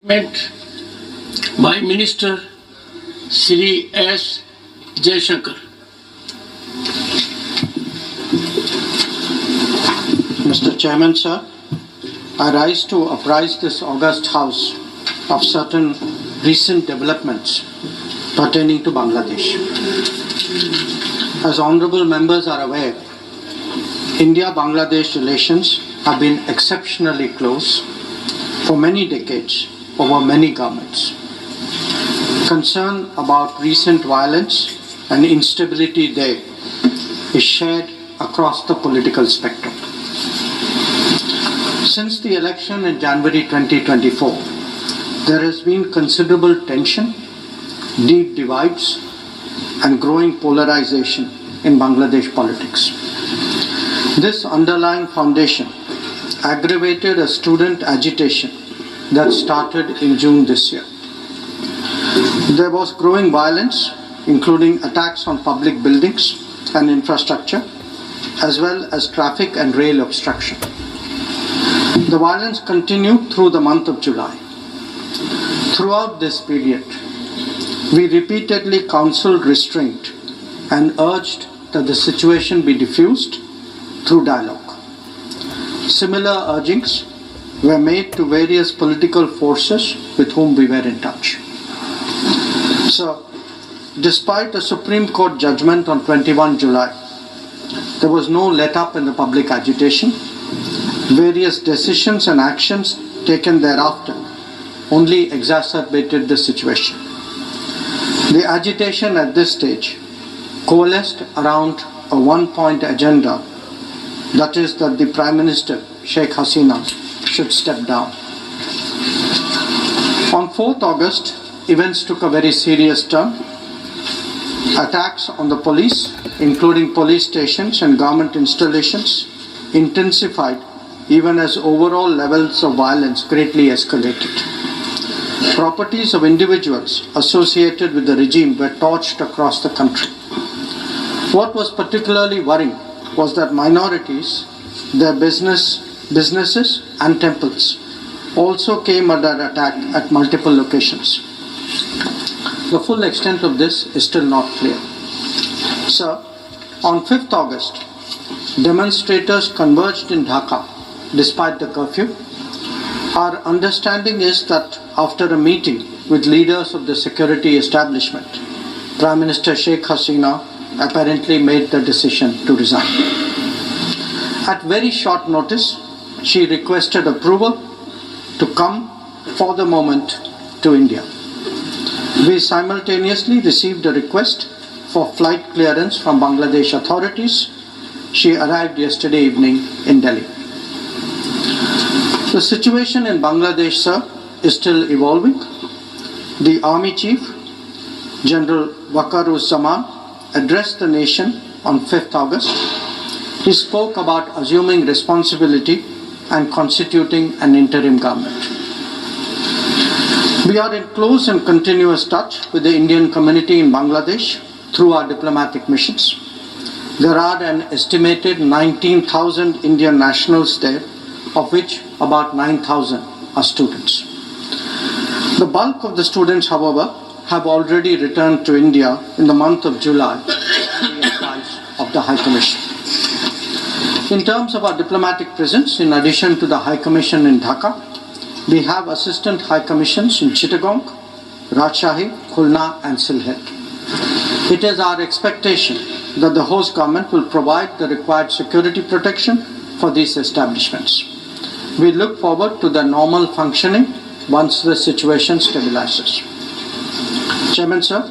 Met by Minister Shri S.Jaishankar. Mr. Chairman, sir, I rise to apprise this august House of certain recent developments pertaining to Bangladesh. As honorable members are aware, India-Bangladesh relations have been exceptionally close for many decades over many governments. Concern about recent violence and instability there is shared across the political spectrum. Since the election in January 2024, there has been considerable tension, deep divides, and growing polarization in Bangladesh politics. This underlying foundation aggravated a student agitation that started in June this year. There was growing violence, including attacks on public buildings and infrastructure, as well as traffic and rail obstruction. The violence continued through the month of July. Throughout this period, we repeatedly counseled restraint and urged that the situation be diffused through dialogue. Similar urgings were made to various political forces with whom we were in touch. So, despite a Supreme Court judgment on 21 July, there was no let-up in the public agitation. Various decisions and actions taken thereafter only exacerbated the situation. The agitation at this stage coalesced around a one-point agenda, that is that the Prime Minister, Sheikh Hasina, should step down. On 4th August, events took a very serious turn. Attacks on the police, including police stations and government installations, intensified even as overall levels of violence greatly escalated. Properties of individuals associated with the regime were torched across the country. What was particularly worrying was that minorities, their businesses and temples also came under attack at multiple locations. The full extent of this is still not clear. Sir, on 5th August, demonstrators converged in Dhaka despite the curfew. Our understanding is that after a meeting with leaders of the security establishment, Prime Minister Sheikh Hasina apparently made the decision to resign. At very short notice, she requested approval to come for the moment to India. We simultaneously received a request for flight clearance from Bangladesh authorities. She arrived yesterday evening in Delhi. The situation in Bangladesh, sir, is still evolving. The Army Chief, General Waqar-uz-Zaman, addressed the nation on 5th August. He spoke about assuming responsibility and constituting an interim government. We are in close and continuous touch with the Indian community in Bangladesh through our diplomatic missions. There are an estimated 19,000 Indian nationals there, of which about 9,000 are students. The bulk of the students, however, have already returned to India in the month of July at the advice of the High Commission. In terms of our diplomatic presence, in addition to the High Commission in Dhaka, we have Assistant High Commissions in Chittagong, Rajshahi, Khulna and Sylhet. It is our expectation that the host government will provide the required security protection for these establishments. We look forward to their normal functioning once the situation stabilizes. Chairman, sir,